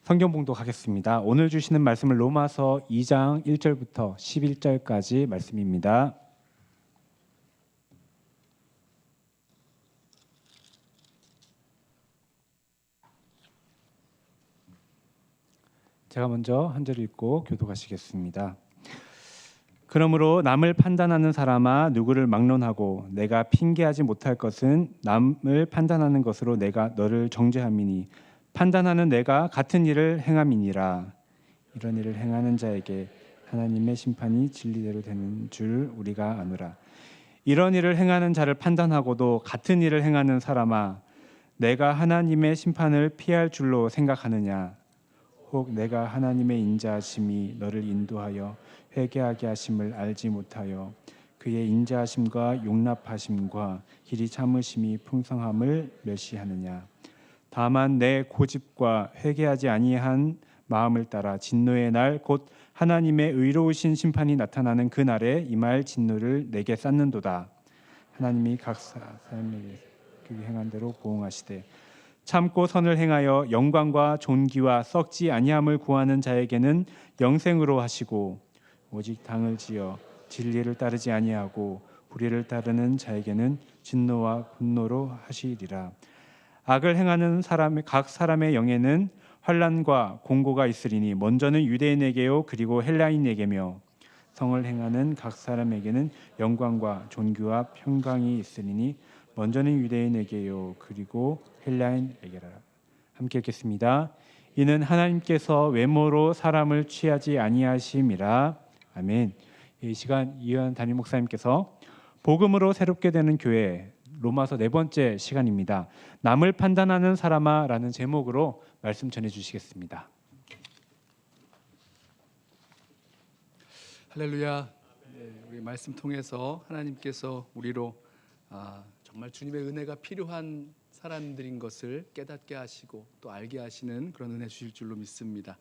성경 봉독하겠습니다. 오늘 주시는 말씀은 로마서 2장 1절부터 11절까지 말씀입니다. 제가 먼저 한 절 읽고 교독하시겠습니다. 그러므로 남을 판단하는 사람아 누구를 막론하고 내가 핑계하지 못할 것은 남을 판단하는 것으로 내가 너를 정죄함이니 판단하는 내가 같은 일을 행함이니라. 이런 일을 행하는 자에게 하나님의 심판이 진리대로 되는 줄 우리가 아노라. 이런 일을 행하는 자를 판단하고도 같은 일을 행하는 사람아 내가 하나님의 심판을 피할 줄로 생각하느냐. 혹 내가 하나님의 인자하심이 너를 인도하여 회개하게 하심을 알지 못하여 그의 인자하심과 용납하심과 길이 참으심이 풍성함을 멸시하느냐. 다만 내 고집과 회개하지 아니한 마음을 따라 진노의 날 곧 하나님의 의로우신 심판이 나타나는 그 날에 임할 진노를 내게 쌓는도다. 하나님이 각 사람에게 그 행한 대로 보응하시되 참고 선을 행하여 영광과 존귀와 썩지 아니함을 구하는 자에게는 영생으로 하시고 오직 당을 지어 진리를 따르지 아니하고 불의를 따르는 자에게는 진노와 분노로 하시리라. 악을 행하는 각 사람의 영에는 환난과 공고가 있으리니 먼저는 유대인에게요 그리고 헬라인에게며 성을 행하는 각 사람에게는 영광과 존귀와 평강이 있으리니 먼저는 유대인에게요 그리고 헬라인에게라. 함께 읽겠습니다. 이는 하나님께서 외모로 사람을 취하지 아니하심이라. 아멘. 이 시간 이현 담임 목사님께서 복음으로 새롭게 되는 교회 로마서 네 번째 시간입니다. 남을 판단하는 사람아라는 제목으로 말씀 전해 주시겠습니다. 할렐루야. 우리 말씀 통해서 하나님께서 우리로 정말 주님의 은혜가 필요한 사람들인 것을 깨닫게 하시고 또 알게 하시는 그런 은혜 주실 줄로 믿습니다.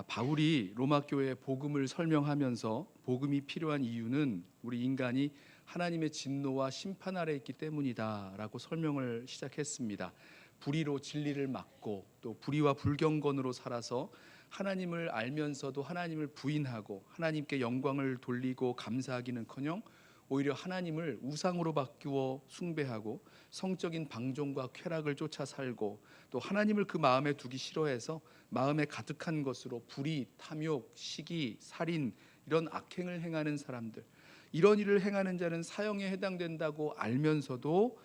바울이 로마 교회의 복음을 설명하면서 복음이 필요한 이유는 우리 인간이 하나님의 진노와 심판 아래 있기 때문이다라고 설명을 시작했습니다. 불의로 진리를 막고 또 불의와 불경건으로 살아서 하나님을 알면서도 하나님을 부인하고 하나님께 영광을 돌리고 감사하기는커녕 오히려 하나님을 우상으로 바꾸어 숭배하고 성적인 방종과 쾌락을 쫓아 살고 또 하나님을 그 마음에 두기 싫어해서 마음에 가득한 것으로 불의, 탐욕, 시기, 살인 이런 악행을 행하는 사람들, 이런 일을 행하는 자는 사형에 해당된다고 알면서도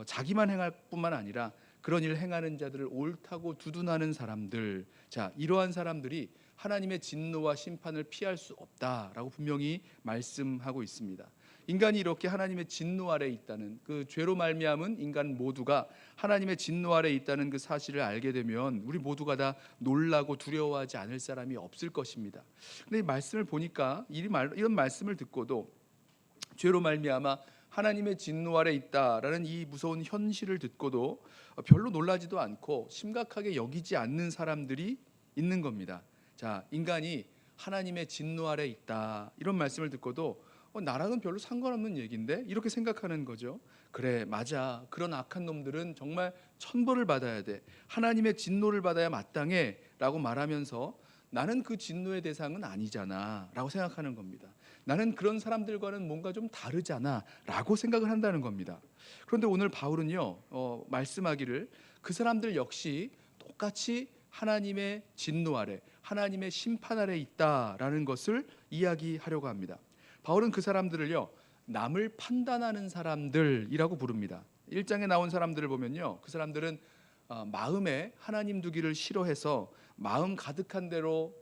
자기만 행할 뿐만 아니라 그런 일을 행하는 자들을 옳다고 두둔하는 사람들, 자, 이러한 사람들이 하나님의 진노와 심판을 피할 수 없다라고 분명히 말씀하고 있습니다. 인간이 이렇게 하나님의 진노 아래 있다는 그 죄로 말미암은 인간 모두가 하나님의 진노 아래 있다는 그 사실을 알게 되면 우리 모두가 다 놀라고 두려워하지 않을 사람이 없을 것입니다. 근데 이 말씀을 보니까 이런 말씀을 듣고도 죄로 말미암아 하나님의 진노 아래 있다라는 이 무서운 현실을 듣고도 별로 놀라지도 않고 심각하게 여기지 않는 사람들이 있는 겁니다. 자, 인간이 하나님의 진노 아래 있다 이런 말씀을 듣고도 나랑은 별로 상관없는 얘기인데 이렇게 생각하는 거죠. 그래, 맞아. 그런 악한 놈들은 정말 천벌을 받아야 돼. 하나님의 진노를 받아야 마땅해 라고 말하면서 나는 그 진노의 대상은 아니잖아 라고 생각하는 겁니다. 나는 그런 사람들과는 뭔가 좀 다르잖아 라고 생각을 한다는 겁니다. 그런데 오늘 바울은요 말씀하기를 그 사람들 역시 똑같이 하나님의 진노 아래, 하나님의 심판 아래 있다라는 것을 이야기하려고 합니다. 바울은 그 사람들을요 남을 판단하는 사람들이라고 부릅니다. 1장에 나온 사람들을 보면요 그 사람들은 마음에 하나님 두기를 싫어해서 마음 가득한 대로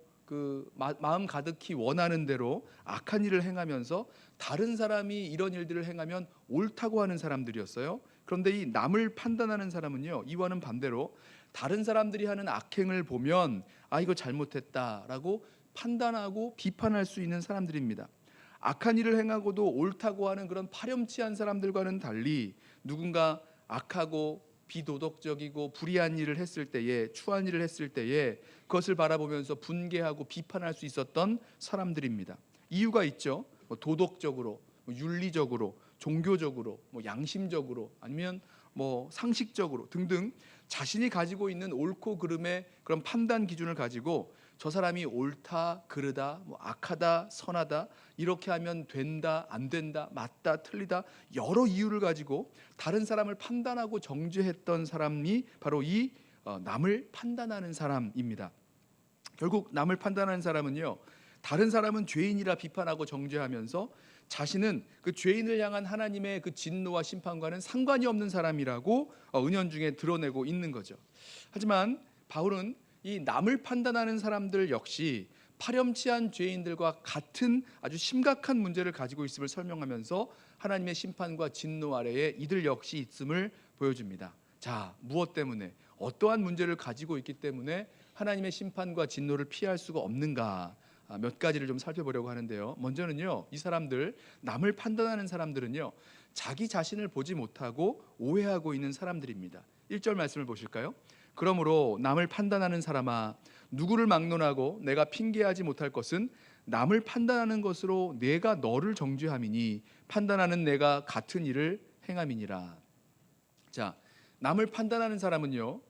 마음 가득히 원하는 대로 악한 일을 행하면서 다른 사람이 이런 일들을 행하면 옳다고 하는 사람들이었어요. 그런데 이 남을 판단하는 사람은요 이와는 반대로 다른 사람들이 하는 악행을 보면 이거 잘못했다라고 판단하고 비판할 수 있는 사람들입니다. 악한 일을 행하고도 옳다고 하는 그런 파렴치한 사람들과는 달리 누군가 악하고 비도덕적이고 불의한 일을 했을 때에, 추한 일을 했을 때에 그것을 바라보면서 분개하고 비판할 수 있었던 사람들입니다. 이유가 있죠. 도덕적으로, 윤리적으로, 종교적으로, 양심적으로, 아니면 상식적으로 등등 자신이 가지고 있는 옳고 그름의 그런 판단 기준을 가지고 저 사람이 옳다, 그르다, 뭐 악하다, 선하다, 이렇게 하면 된다, 안 된다, 맞다, 틀리다, 여러 이유를 가지고 다른 사람을 판단하고 정죄했던 사람이 바로 이 남을 판단하는 사람입니다. 결국 남을 판단하는 사람은요, 다른 사람은 죄인이라 비판하고 정죄하면서 자신은 그 죄인을 향한 하나님의 그 진노와 심판과는 상관이 없는 사람이라고 은연중에 드러내고 있는 거죠. 하지만 바울은 이 남을 판단하는 사람들 역시 파렴치한 죄인들과 같은 아주 심각한 문제를 가지고 있음을 설명하면서 하나님의 심판과 진노 아래에 이들 역시 있음을 보여줍니다. 자, 무엇 때문에, 어떠한 문제를 가지고 있기 때문에 하나님의 심판과 진노를 피할 수가 없는가, 몇 가지를 좀 살펴보려고 하는데요. 먼저는요, 이 사람들, 남을 판단하는 사람들은요, 자기 자신을 보지 못하고 오해하고 있는 사람들입니다. 1절 말씀을 보실까요? 그러므로 남을 판단하는 사람아, 누구를 막론하고 내가 핑계하지 못할 것은 남을 판단하는 것으로 내가 너를 정죄함이니 판단하는 내가 같은 일을 행함이니라. 자, 남을 판단하는 사람은요,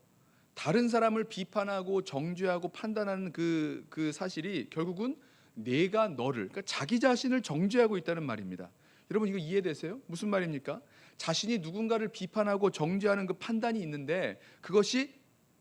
다른 사람을 비판하고 정죄하고 판단하는 그 사실이 결국은 내가 너를, 그러니까 자기 자신을 정죄하고 있다는 말입니다. 여러분, 이거 이해되세요? 무슨 말입니까? 자신이 누군가를 비판하고 정죄하는 그 판단이 있는데 그것이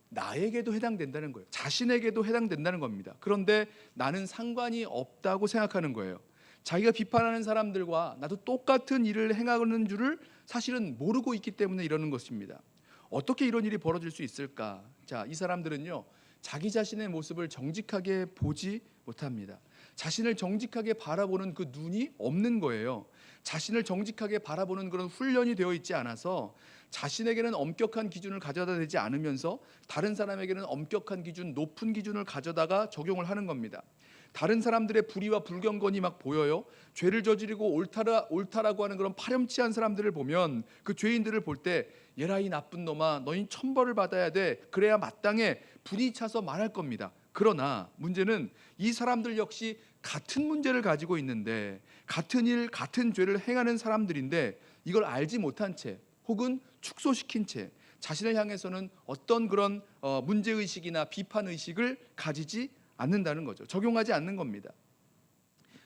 나에게도 해당된다는 거예요. 자신에게도 해당된다는 겁니다. 그런데 나는 상관이 없다고 생각하는 거예요. 자기가 비판하는 사람들과 나도 똑같은 일을 행하는 줄을 사실은 모르고 있기 때문에 이러는 것입니다. 어떻게 이런 일이 벌어질 수 있을까? 자, 이 사람들은요, 자기 자신의 모습을 정직하게 보지 못합니다. 자신을 정직하게 바라보는 그 눈이 없는 거예요. 자신을 정직하게 바라보는 그런 훈련이 되어 있지 않아서 자신에게는 엄격한 기준을 가져다 대지 않으면서 다른 사람에게는 엄격한 기준, 높은 기준을 가져다가 적용을 하는 겁니다. 다른 사람들의 불의와 불경건이 막 보여요. 죄를 저지르고 옳다라고 하는 그런 파렴치한 사람들을 보면 그 죄인들을 볼 때 얘라 이 나쁜 놈아, 너희 천벌을 받아야 돼, 그래야 마땅해, 분이 차서 말할 겁니다. 그러나 문제는 이 사람들 역시 같은 문제를 가지고 있는데, 같은 일, 같은 죄를 행하는 사람들인데 이걸 알지 못한 채 혹은 축소시킨 채 자신을 향해서는 어떤 그런 문제의식이나 비판의식을 가지지 않는다는 거죠. 적용하지 않는 겁니다.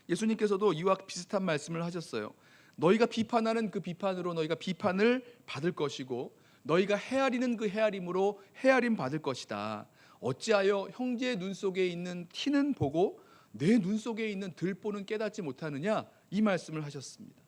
예수님께서도 이와 비슷한 말씀을 하셨어요. 너희가 비판하는 그 비판으로 너희가 비판을 받을 것이고 너희가 헤아리는 그 헤아림으로 헤아림 받을 것이다. 어찌하여 형제의 눈 속에 있는 티는 보고 내 눈 속에 있는 들보는 깨닫지 못하느냐, 이 말씀을 하셨습니다.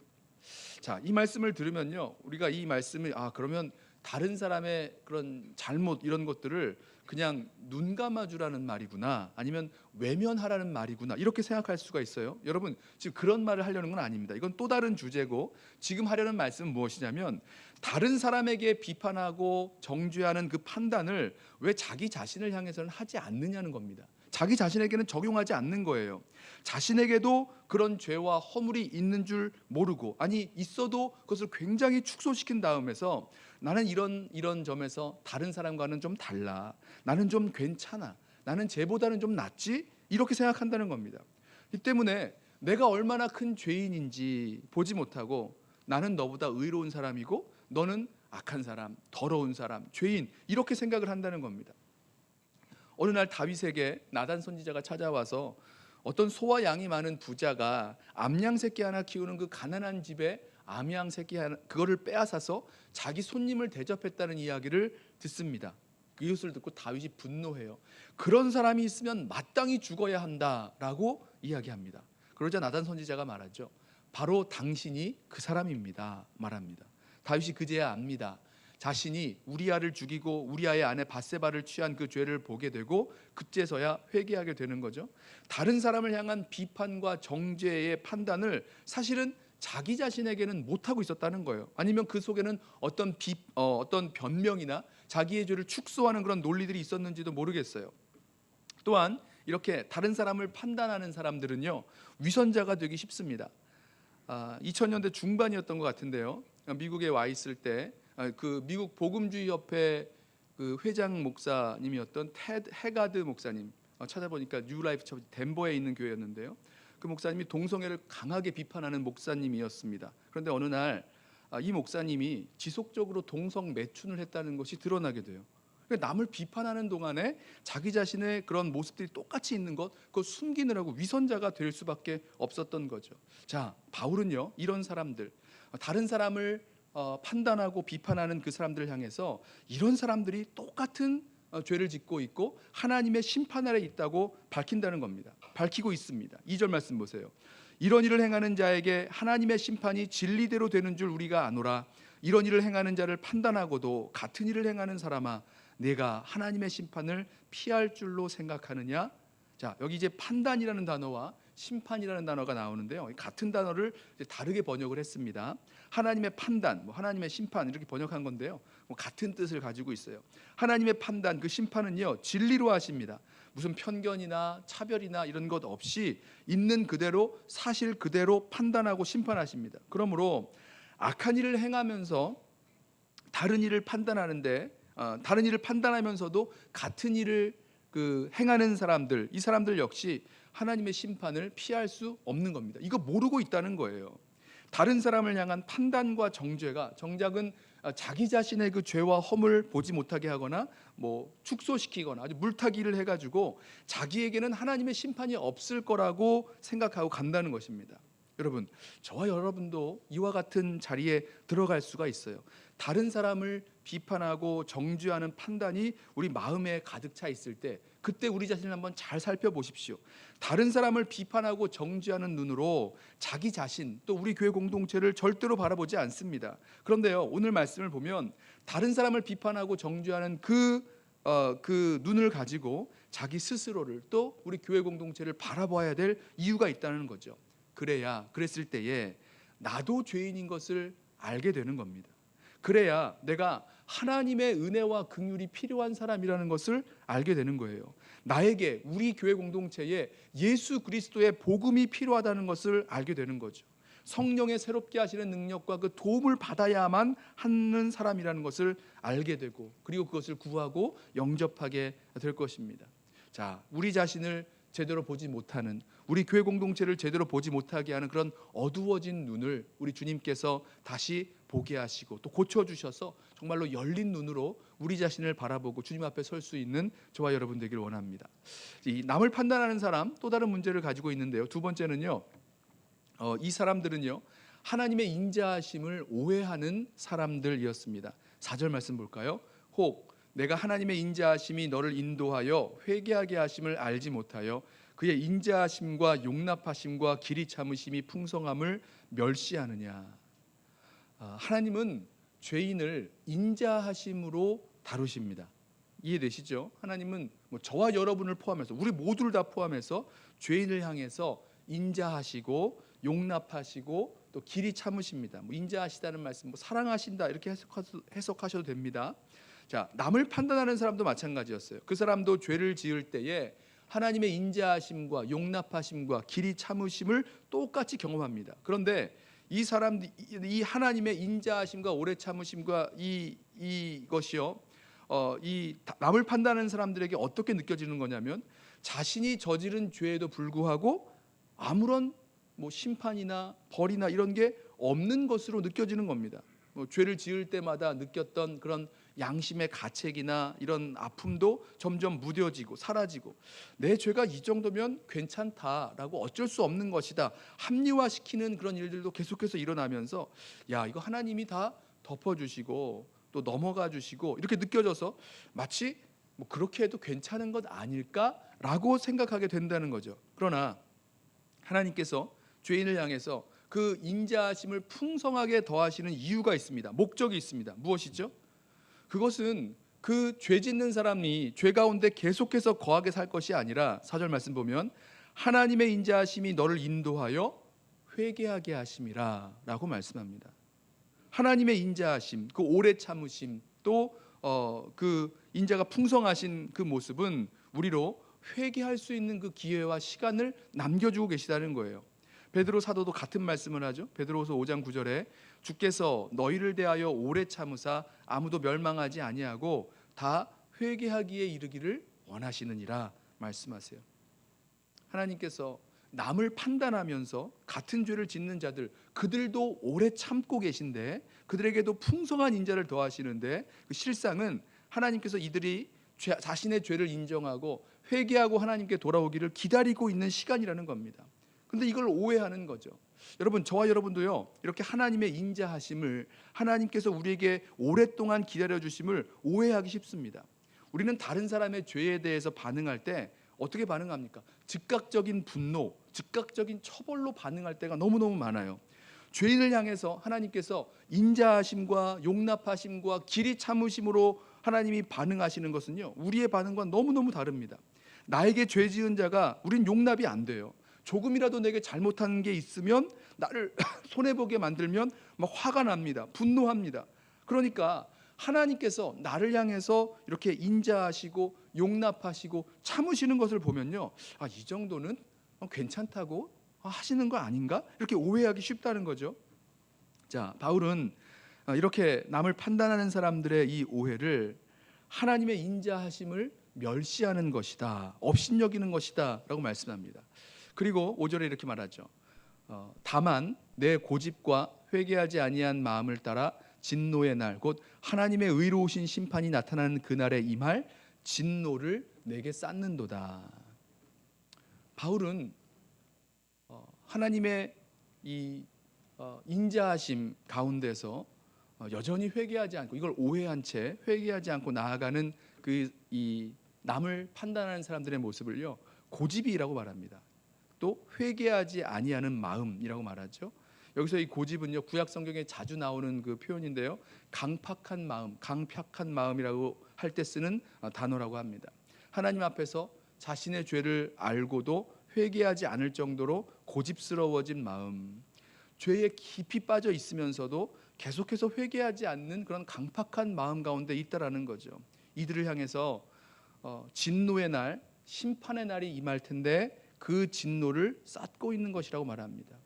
자, 이 말씀을 들으면요, 우리가 이 말씀을 그러면 다른 사람의 그런 잘못 이런 것들을 그냥 눈 감아주라는 말이구나, 아니면 외면하라는 말이구나, 이렇게 생각할 수가 있어요. 여러분, 지금 그런 말을 하려는 건 아닙니다. 이건 또 다른 주제고, 지금 하려는 말씀은 무엇이냐면 다른 사람에게 비판하고 정죄하는 그 판단을 왜 자기 자신을 향해서는 하지 않느냐는 겁니다. 자기 자신에게는 적용하지 않는 거예요. 자신에게도 그런 죄와 허물이 있는 줄 모르고, 아니 있어도 그것을 굉장히 축소시킨 다음에서 나는 이런 점에서 다른 사람과는 좀 달라, 나는 좀 괜찮아, 나는 쟤보다는 좀 낫지, 이렇게 생각한다는 겁니다. 이 때문에 내가 얼마나 큰 죄인인지 보지 못하고 나는 너보다 의로운 사람이고 너는 악한 사람, 더러운 사람, 죄인, 이렇게 생각을 한다는 겁니다. 어느 날 다윗에게 나단 선지자가 찾아와서 어떤 소와 양이 많은 부자가 암양 새끼 하나 키우는 그 가난한 집에 암양 새끼 하나, 그거를 빼앗아서 자기 손님을 대접했다는 이야기를 듣습니다. 그 이웃을 듣고 다윗이 분노해요. 그런 사람이 있으면 마땅히 죽어야 한다라고 이야기합니다. 그러자 나단 선지자가 말하죠. 바로 당신이 그 사람입니다, 말합니다. 다윗이 그제야 압니다. 자신이 우리아를 죽이고 우리아의 아내 밧세바를 취한 그 죄를 보게 되고 그제서야 회개하게 되는 거죠. 다른 사람을 향한 비판과 정죄의 판단을 사실은 자기 자신에게는 못하고 있었다는 거예요. 아니면 그 속에는 어떤 변명이나 자기의 죄를 축소하는 그런 논리들이 있었는지도 모르겠어요. 또한 이렇게 다른 사람을 판단하는 사람들은요, 위선자가 되기 쉽습니다. 2000년대 중반이었던 것 같은데요, 미국에 와 있을 때 그 미국 복음주의 협회 그 회장 목사님이었던 테드 해가드 목사님, 찾아보니까 뉴라이프 처치 덴버에 있는 교회였는데요, 그 목사님이 동성애를 강하게 비판하는 목사님이었습니다. 그런데 어느 날 이 목사님이 지속적으로 동성 매춘을 했다는 것이 드러나게 돼요. 남을 비판하는 동안에 자기 자신의 그런 모습들이 똑같이 있는 것, 그걸 숨기느라고 위선자가 될 수밖에 없었던 거죠. 자, 바울은요, 이런 사람들, 다른 사람을 판단하고 비판하는 그 사람들을 향해서 이런 사람들이 똑같은 죄를 짓고 있고 하나님의 심판 아래 있다고 밝힌다는 겁니다. 밝히고 있습니다. 2절 말씀 보세요. 이런 일을 행하는 자에게 하나님의 심판이 진리대로 되는 줄 우리가 아노라. 이런 일을 행하는 자를 판단하고도 같은 일을 행하는 사람아, 내가 하나님의 심판을 피할 줄로 생각하느냐? 자, 여기 이제 판단이라는 단어와 심판이라는 단어가 나오는데요, 같은 단어를 이제 다르게 번역을 했습니다. 하나님의 판단, 하나님의 심판 이렇게 번역한 건데요, 같은 뜻을 가지고 있어요. 하나님의 판단, 그 심판은요, 진리로 하십니다. 무슨 편견이나 차별이나 이런 것 없이 있는 그대로 사실 그대로 판단하고 심판하십니다. 그러므로 악한 일을 행하면서 다른 일을 판단하는데 다른 일을 판단하면서도 같은 일을 행하는 사람들, 이 사람들 역시 하나님의 심판을 피할 수 없는 겁니다. 이거 모르고 있다는 거예요. 다른 사람을 향한 판단과 정죄가 정작은 자기 자신의 그 죄와 허물 보지 못하게 하거나 축소시키거나 아주 물타기를 해가지고 자기에게는 하나님의 심판이 없을 거라고 생각하고 간다는 것입니다. 여러분, 저와 여러분도 이와 같은 자리에 들어갈 수가 있어요. 다른 사람을 비판하고 정죄하는 판단이 우리 마음에 가득 차 있을 때, 그때 우리 자신을 한번 잘 살펴보십시오. 다른 사람을 비판하고 정죄하는 눈으로 자기 자신 또 우리 교회 공동체를 절대로 바라보지 않습니다. 그런데요, 오늘 말씀을 보면 다른 사람을 비판하고 정죄하는 그 눈을 가지고 자기 스스로를 또 우리 교회 공동체를 바라봐야 될 이유가 있다는 거죠. 그랬을 때에 나도 죄인인 것을 알게 되는 겁니다. 그래야 내가 하나님의 은혜와 긍휼이 필요한 사람이라는 것을 알게 되는 거예요. 나에게 우리 교회 공동체에 예수 그리스도의 복음이 필요하다는 것을 알게 되는 거죠. 성령의 새롭게 하시는 능력과 그 도움을 받아야만 하는 사람이라는 것을 알게 되고, 그리고 그것을 구하고 영접하게 될 것입니다. 자, 우리 자신을 제대로 보지 못하는, 우리 교회 공동체를 제대로 보지 못하게 하는 그런 어두워진 눈을 우리 주님께서 다시 보게 하시고 또 고쳐주셔서 정말로 열린 눈으로 우리 자신을 바라보고 주님 앞에 설 수 있는 저와 여러분 되기를 원합니다. 이 남을 판단하는 사람, 또 다른 문제를 가지고 있는데요, 두 번째는요, 이 사람들은요, 하나님의 인자하심을 오해하는 사람들이었습니다. 4절 말씀 볼까요? 혹 내가 하나님의 인자하심이 너를 인도하여 회개하게 하심을 알지 못하여 그의 인자하심과 용납하심과 길이 참으심이 풍성함을 멸시하느냐. 하나님은 죄인을 인자하심으로 다루십니다. 이해되시죠? 하나님은 저와 여러분을 포함해서 우리 모두를 다 포함해서 죄인을 향해서 인자하시고 용납하시고 또 길이 참으십니다. 인자하시다는 말씀, 사랑하신다 이렇게 해석하셔도 됩니다. 자, 남을 판단하는 사람도 마찬가지였어요. 그 사람도 죄를 지을 때에 하나님의 인자하심과 용납하심과 길이 참으심을 똑같이 경험합니다. 그런데 이 하나님의 인자하심과 오래 참으심과 이것이요, 이 남을 판단하는 사람들에게 어떻게 느껴지는 거냐면, 자신이 저지른 죄에도 불구하고 아무런 심판이나 벌이나 이런 게 없는 것으로 느껴지는 겁니다. 죄를 지을 때마다 느꼈던 그런 양심의 가책이나 이런 아픔도 점점 무뎌지고 사라지고, 내 죄가 이 정도면 괜찮다라고 어쩔 수 없는 것이다 합리화시키는 그런 일들도 계속해서 일어나면서, 야, 이거 하나님이 다 덮어주시고 또 넘어가 주시고 이렇게 느껴져서 마치 그렇게 해도 괜찮은 것 아닐까라고 생각하게 된다는 거죠. 그러나 하나님께서 죄인을 향해서 그 인자하심을 풍성하게 더하시는 이유가 있습니다. 목적이 있습니다. 무엇이죠? 그것은 그 죄 짓는 사람이 죄 가운데 계속해서 거하게 살 것이 아니라, 4절 말씀 보면 하나님의 인자하심이 너를 인도하여 회개하게 하심이라 라고 말씀합니다. 하나님의 인자하심, 그 오래 참으심, 또 그 인자가 풍성하신 그 모습은 우리로 회개할 수 있는 그 기회와 시간을 남겨주고 계시다는 거예요. 베드로 사도도 같은 말씀을 하죠. 베드로후서 5장 9절에 주께서 너희를 대하여 오래 참으사 아무도 멸망하지 아니하고 다 회개하기에 이르기를 원하시느니라 말씀하세요. 하나님께서 남을 판단하면서 같은 죄를 짓는 자들, 그들도 오래 참고 계신데 그들에게도 풍성한 인자를 더하시는데, 그 실상은 하나님께서 이들이 자신의 죄를 인정하고 회개하고 하나님께 돌아오기를 기다리고 있는 시간이라는 겁니다. 근데 이걸 오해하는 거죠. 여러분, 저와 여러분도요, 이렇게 하나님의 인자하심을, 하나님께서 우리에게 오랫동안 기다려주심을 오해하기 쉽습니다. 우리는 다른 사람의 죄에 대해서 반응할 때 어떻게 반응합니까? 즉각적인 분노, 즉각적인 처벌로 반응할 때가 너무너무 많아요. 죄인을 향해서 하나님께서 인자하심과 용납하심과 길이 참으심으로 하나님이 반응하시는 것은요, 우리의 반응과 너무너무 다릅니다. 나에게 죄 지은 자가, 우린 용납이 안 돼요. 조금이라도 내게 잘못한 게 있으면, 나를 손해보게 만들면 막 화가 납니다. 분노합니다. 그러니까 하나님께서 나를 향해서 이렇게 인자하시고 용납하시고 참으시는 것을 보면요, 이 정도는 괜찮다고 하시는 거 아닌가? 이렇게 오해하기 쉽다는 거죠. 자, 바울은 이렇게 남을 판단하는 사람들의 이 오해를 하나님의 인자하심을 멸시하는 것이다, 업신여기는 것이다 라고 말씀합니다. 그리고 5절에 이렇게 말하죠. 다만 내 고집과 회개하지 아니한 마음을 따라 진노의 날, 곧 하나님의 의로우신 심판이 나타나는 그날에 임할 진노를 내게 쌓는도다. 바울은 하나님의 이 인자하심 가운데서 여전히 회개하지 않고, 이걸 오해한 채 회개하지 않고 나아가는 이 남을 판단하는 사람들의 모습을요, 고집이라고 말합니다. 또 회개하지 아니하는 마음이라고 말하죠. 여기서 이 고집은요, 구약 성경에 자주 나오는 그 표현인데요, 강팍한 마음, 강팍한 마음이라고 할 때 쓰는 단어라고 합니다. 하나님 앞에서 자신의 죄를 알고도 회개하지 않을 정도로 고집스러워진 마음, 죄에 깊이 빠져 있으면서도 계속해서 회개하지 않는 그런 강팍한 마음 가운데 있다라는 거죠. 이들을 향해서 진노의 날, 심판의 날이 임할 텐데 그 진노를 쌓고 있는 것이라고 말합니다.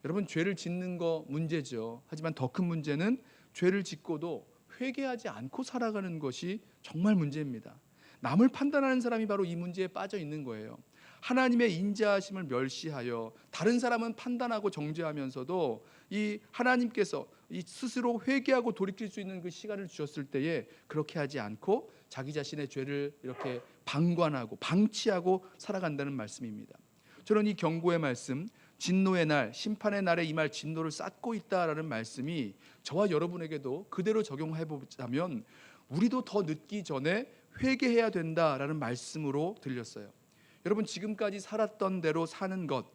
여러분, 죄를 짓는 거 문제죠. 하지만 더 큰 문제는 죄를 짓고도 회개하지 않고 살아가는 것이 정말 문제입니다. 남을 판단하는 사람이 바로 이 문제에 빠져 있는 거예요. 하나님의 인자하심을 멸시하여 다른 사람은 판단하고 정죄하면서도 이 하나님께서 이 스스로 회개하고 돌이킬 수 있는 그 시간을 주셨을 때에 그렇게 하지 않고 자기 자신의 죄를 이렇게 방관하고 방치하고 살아간다는 말씀입니다. 저는 이 경고의 말씀, 진노의 날, 심판의 날에 임할 진노를 쌓고 있다라는 말씀이 저와 여러분에게도 그대로 적용해 보자면 우리도 더 늦기 전에 회개해야 된다라는 말씀으로 들렸어요. 여러분, 지금까지 살았던 대로 사는 것,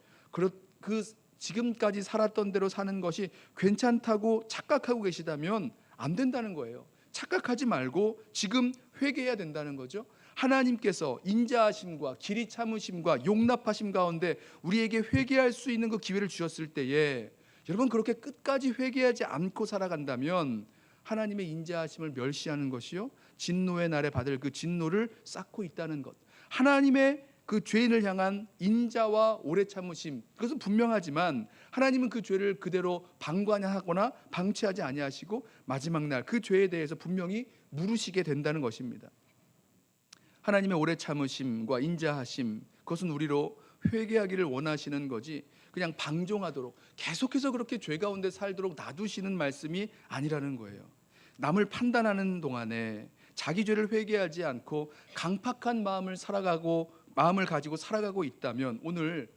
지금까지 살았던 대로 사는 것이 괜찮다고 착각하고 계시다면 안 된다는 거예요. 착각하지 말고 지금 회개해야 된다는 거죠. 하나님께서 인자하심과 길이 참으심과 용납하심 가운데 우리에게 회개할 수 있는 그 기회를 주셨을 때에, 여러분, 그렇게 끝까지 회개하지 않고 살아간다면 하나님의 인자하심을 멸시하는 것이요, 진노의 날에 받을 그 진노를 쌓고 있다는 것, 하나님의 그 죄인을 향한 인자와 오래 참으심, 그것은 분명하지만 하나님은 그 죄를 그대로 방관하거나 방치하지 아니하시고 마지막 날 그 죄에 대해서 분명히 물으시게 된다는 것입니다. 하나님의 오래 참으심과 인자하심, 그것은 우리로 회개하기를 원하시는 거지 그냥 방종하도록 계속해서 그렇게 죄 가운데 살도록 놔두시는 말씀이 아니라는 거예요. 남을 판단하는 동안에 자기 죄를 회개하지 않고 강팍한 마음을 가지고 살아가고 있다면 오늘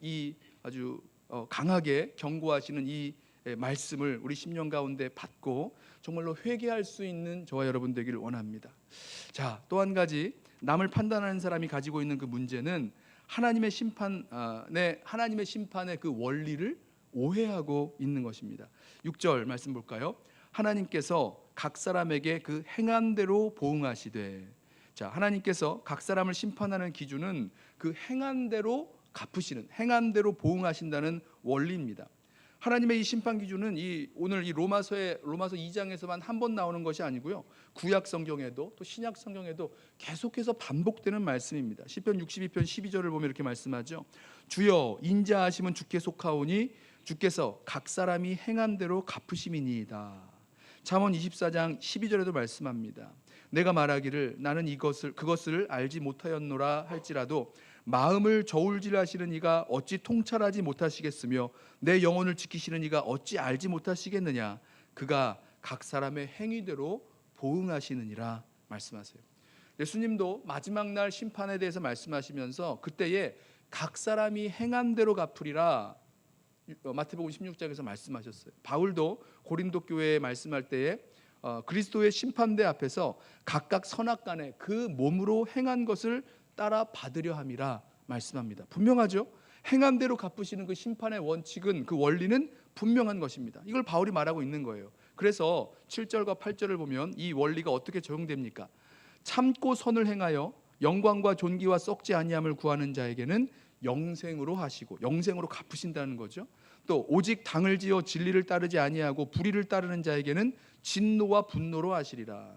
이 아주 강하게 경고하시는 이 말씀을 우리 심령 가운데 받고 정말로 회개할 수 있는 저와 여러분 되기를 원합니다. 자, 또 한 가지 남을 판단하는 사람이 가지고 있는 그 문제는 하나님의 심판의 그 원리를 오해하고 있는 것입니다. 6절 말씀 볼까요? 하나님께서 각 사람에게 그 행한 대로 보응하시되. 자, 하나님께서 각 사람을 심판하는 기준은 그 행한 대로 갚으시는, 행한 대로 보응하신다는 원리입니다. 하나님의 이 심판 기준은 오늘 이 로마서 2장에서만 한 번 나오는 것이 아니고요, 구약 성경에도 또 신약 성경에도 계속해서 반복되는 말씀입니다. 시편 62편 12절을 보면 이렇게 말씀하죠. 주여, 인자하심은 주께 속하오니 주께서 각 사람이 행한 대로 갚으심이니이다. 잠언 24장 12절에도 말씀합니다. 내가 말하기를 나는 그것을 알지 못하였노라 할지라도 마음을 저울질하시는 이가 어찌 통찰하지 못하시겠으며 내 영혼을 지키시는 이가 어찌 알지 못하시겠느냐. 그가 각 사람의 행위대로 보응하시느니라. 말씀하세요. 예수님도 마지막 날 심판에 대해서 말씀하시면서 그때에 각 사람이 행한 대로 갚으리라 마태복음 16장에서 말씀하셨어요. 바울도 고린도 교회에 말씀할 때에 그리스도의 심판대 앞에서 각각 선악간에 그 몸으로 행한 것을 따라 받으려 함이라 말씀합니다. 분명하죠? 행한 대로 갚으시는 그 심판의 원칙은, 그 원리는 분명한 것입니다. 이걸 바울이 말하고 있는 거예요. 그래서 7절과 8절을 보면 이 원리가 어떻게 적용됩니까? 참고 선을 행하여 영광과 존귀와 썩지 아니함을 구하는 자에게는 영생으로 하시고, 영생으로 갚으신다는 거죠. 또 오직 당을 지어 진리를 따르지 아니하고 불의를 따르는 자에게는 진노와 분노로 하시리라.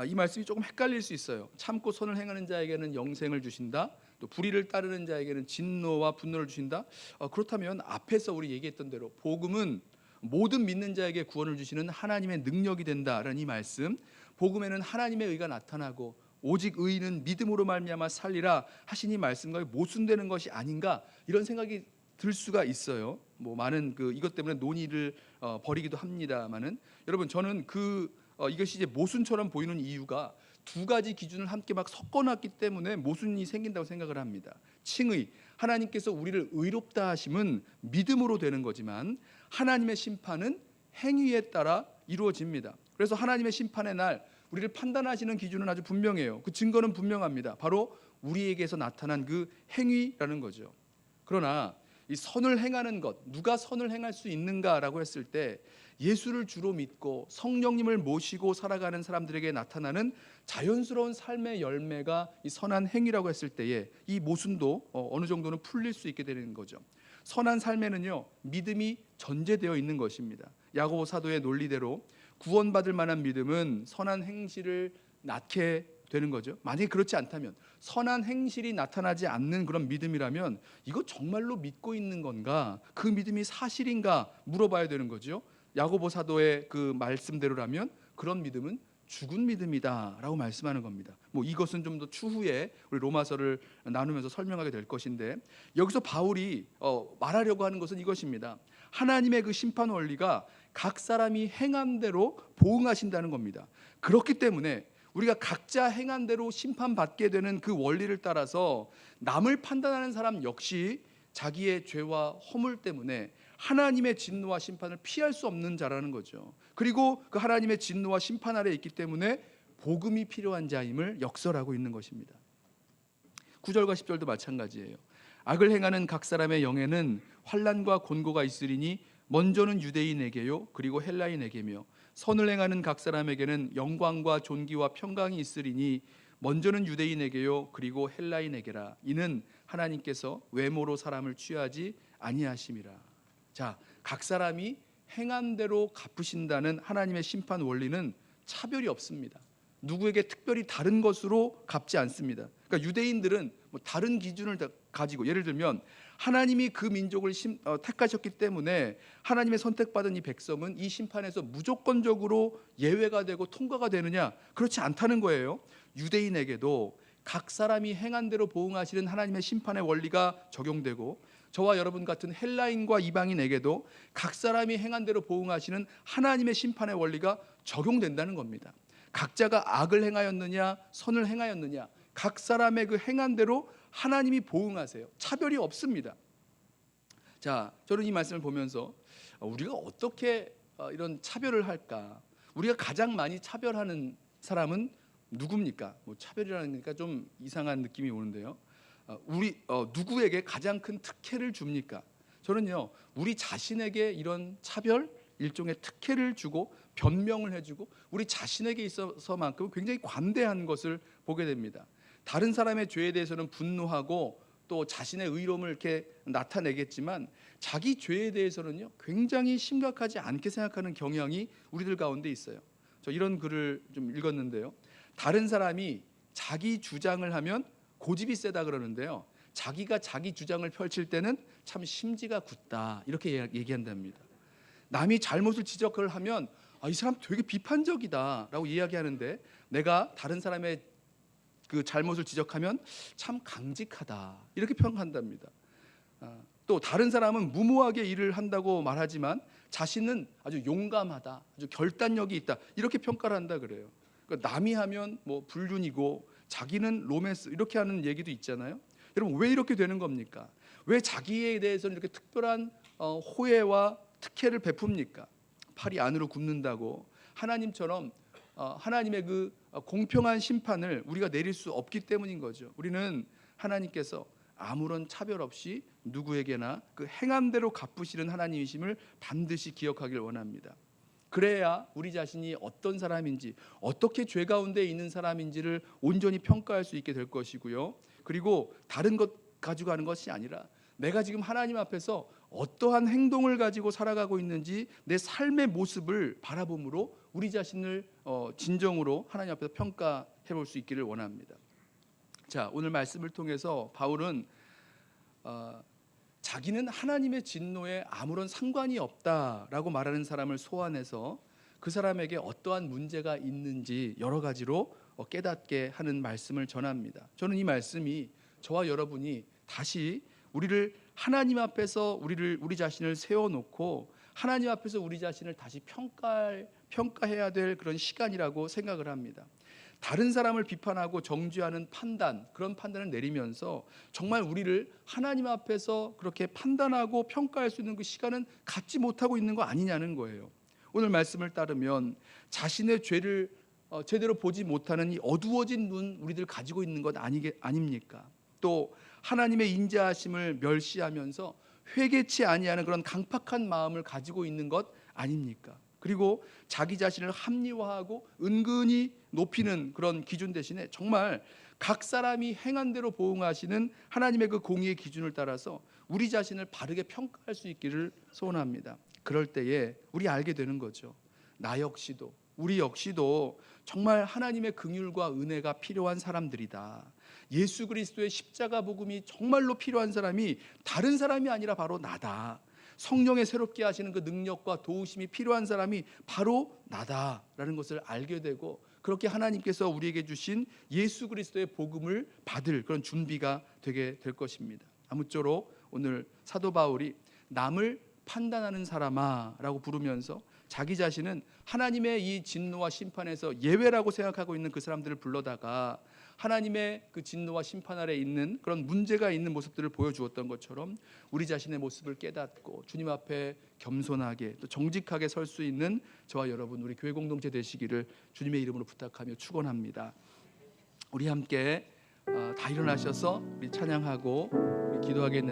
이 말씀이 조금 헷갈릴 수 있어요. 참고 선을 행하는 자에게는 영생을 주신다, 또 불의를 따르는 자에게는 진노와 분노를 주신다. 그렇다면 앞에서 우리 얘기했던 대로 복음은 모든 믿는 자에게 구원을 주시는 하나님의 능력이 된다라는 이 말씀, 복음에는 하나님의 의가 나타나고 오직 의인은 믿음으로 말미암아 살리라 하신 이 말씀과 모순되는 것이 아닌가, 이런 생각이 들 수가 있어요. 뭐 많은 이것 때문에 논의를 벌이기도 합니다만은, 여러분 저는 이것이 이제 모순처럼 보이는 이유가 두 가지 기준을 함께 막 섞어놨기 때문에 모순이 생긴다고 생각을 합니다. 칭의, 하나님께서 우리를 의롭다 하심은 믿음으로 되는 거지만 하나님의 심판은 행위에 따라 이루어집니다. 그래서 하나님의 심판의 날 우리를 판단하시는 기준은 아주 분명해요. 그 증거는 분명합니다. 바로 우리에게서 나타난 그 행위라는 거죠. 그러나 이 선을 행하는 것, 누가 선을 행할 수 있는가라고 했을 때 예수를 주로 믿고 성령님을 모시고 살아가는 사람들에게 나타나는 자연스러운 삶의 열매가 이 선한 행위라고 했을 때에 이 모순도 어느 정도는 풀릴 수 있게 되는 거죠. 선한 삶에는요, 믿음이 전제되어 있는 것입니다. 야고보 사도의 논리대로 구원받을 만한 믿음은 선한 행실을 낳게 되는 거죠. 만약에 그렇지 않다면, 선한 행실이 나타나지 않는 그런 믿음이라면 이거 정말로 믿고 있는 건가, 그 믿음이 사실인가 물어봐야 되는 거죠. 야고보 사도의 그 말씀대로라면 그런 믿음은 죽은 믿음이다라고 말씀하는 겁니다. 뭐 이것은 좀 더 추후에 우리 로마서를 나누면서 설명하게 될 것인데, 여기서 바울이 말하려고 하는 것은 이것입니다. 하나님의 그 심판 원리가 각 사람이 행한 대로 보응하신다는 겁니다. 그렇기 때문에 우리가 각자 행한 대로 심판받게 되는 그 원리를 따라서 남을 판단하는 사람 역시 자기의 죄와 허물 때문에 하나님의 진노와 심판을 피할 수 없는 자라는 거죠. 그리고 그 하나님의 진노와 심판 아래에 있기 때문에 복음이 필요한 자임을 역설하고 있는 것입니다. 9절과 10절도 마찬가지예요. 악을 행하는 각 사람의 영에는 환난과 곤고가 있으리니 먼저는 유대인에게요 그리고 헬라인에게며 선을 행하는 각 사람에게는 영광과 존귀와 평강이 있으리니 먼저는 유대인에게요 그리고 헬라인에게라. 이는 하나님께서 외모로 사람을 취하지 아니하심이라. 자, 각 사람이 행한 대로 갚으신다는 하나님의 심판 원리는 차별이 없습니다. 누구에게 특별히 다른 것으로 갚지 않습니다. 그러니까 유대인들은 뭐 다른 기준을 가지고, 예를 들면 하나님이 그 민족을 택하셨기 때문에 하나님의 선택받은 이 백성은 이 심판에서 무조건적으로 예외가 되고 통과가 되느냐, 그렇지 않다는 거예요. 유대인에게도 각 사람이 행한 대로 보응하시는 하나님의 심판의 원리가 적용되고, 저와 여러분 같은 헬라인과 이방인에게도 각 사람이 행한 대로 보응하시는 하나님의 심판의 원리가 적용된다는 겁니다. 각자가 악을 행하였느냐 선을 행하였느냐, 각 사람의 그 행한 대로 하나님이 보응하세요. 차별이 없습니다. 자, 저는 이 말씀을 보면서 우리가 어떻게 이런 차별을 할까? 우리가 가장 많이 차별하는 사람은 누굽니까? 뭐 차별이라니까 좀 이상한 느낌이 오는데요. 우리 누구에게 가장 큰 특혜를 줍니까? 저는요, 우리 자신에게 이런 차별, 일종의 특혜를 주고 변명을 해주고 우리 자신에게 있어서만큼 굉장히 관대한 것을 보게 됩니다. 다른 사람의 죄에 대해서는 분노하고 또 자신의 의로움을 이렇게 나타내겠지만 자기 죄에 대해서는요 굉장히 심각하지 않게 생각하는 경향이 우리들 가운데 있어요. 저 이런 글을 좀 읽었는데요. 다른 사람이 자기 주장을 하면 고집이 세다 그러는데요, 자기가 자기 주장을 펼칠 때는 참 심지가 굳다, 이렇게 얘기한답니다. 남이 잘못을 지적을 하면 이 사람 되게 비판적이다라고 이야기하는데, 내가 다른 사람의 그 잘못을 지적하면 참 강직하다, 이렇게 평가한답니다. 또 다른 사람은 무모하게 일을 한다고 말하지만 자신은 아주 용감하다, 아주 결단력이 있다, 이렇게 평가를 한다 그래요. 그러니까 남이 하면 뭐 불륜이고 자기는 로맨스 이렇게 하는 얘기도 있잖아요. 여러분 왜 이렇게 되는 겁니까? 왜 자기에 대해서는 이렇게 특별한 호혜와 특혜를 베풉니까? 팔이 안으로 굽는다고 하나님처럼 하나님의 그 공평한 심판을 우리가 내릴 수 없기 때문인 거죠. 우리는 하나님께서 아무런 차별 없이 누구에게나 그 행함대로 갚으시는 하나님이심을 반드시 기억하길 원합니다. 그래야 우리 자신이 어떤 사람인지, 어떻게 죄 가운데 있는 사람인지를 온전히 평가할 수 있게 될 것이고요. 그리고 다른 것 가지고 하는 것이 아니라 내가 지금 하나님 앞에서 어떠한 행동을 가지고 살아가고 있는지 내 삶의 모습을 바라봄으로 우리 자신을 진정으로 하나님 앞에서 평가해 볼 수 있기를 원합니다. 자, 오늘 말씀을 통해서 바울은 자기는 하나님의 진노에 아무런 상관이 없다라고 말하는 사람을 소환해서 그 사람에게 어떠한 문제가 있는지 여러 가지로 깨닫게 하는 말씀을 전합니다. 저는 이 말씀이 저와 여러분이 다시 우리를 하나님 앞에서 우리 자신을 세워놓고 하나님 앞에서 우리 자신을 다시 평가해야 될 그런 시간이라고 생각을 합니다. 다른 사람을 비판하고 정죄하는 판단, 그런 판단을 내리면서 정말 우리를 하나님 앞에서 그렇게 판단하고 평가할 수 있는 그 시간은 갖지 못하고 있는 거 아니냐는 거예요. 오늘 말씀을 따르면 자신의 죄를 제대로 보지 못하는 이 어두워진 눈 우리들 가지고 있는 것 아닙니까? 또 하나님의 인자하심을 멸시하면서 회개치 아니하는 그런 강팍한 마음을 가지고 있는 것 아닙니까? 그리고 자기 자신을 합리화하고 은근히 높이는 그런 기준 대신에 정말 각 사람이 행한 대로 보응하시는 하나님의 그 공의의 기준을 따라서 우리 자신을 바르게 평가할 수 있기를 소원합니다. 그럴 때에 우리 알게 되는 거죠. 나 역시도 우리 역시도 정말 하나님의 긍휼과 은혜가 필요한 사람들이다. 예수 그리스도의 십자가 복음이 정말로 필요한 사람이 다른 사람이 아니라 바로 나다. 성령의 새롭게 하시는 그 능력과 도우심이 필요한 사람이 바로 나다라는 것을 알게 되고 그렇게 하나님께서 우리에게 주신 예수 그리스도의 복음을 받을 그런 준비가 되게 될 것입니다. 아무쪼록 오늘 사도 바울이 남을 판단하는 사람아라고 부르면서 자기 자신은 하나님의 이 진노와 심판에서 예외라고 생각하고 있는 그 사람들을 불러다가 하나님의 그 진노와 심판 아래 있는 그런 문제가 있는 모습들을 보여주었던 것처럼 우리 자신의 모습을 깨닫고 주님 앞에 겸손하게 또 정직하게 설 수 있는 저와 여러분 우리 교회 공동체 되시기를 주님의 이름으로 부탁하며 축원합니다. 우리 함께 다 일어나셔서 우리 찬양하고 우리 기도하겠는데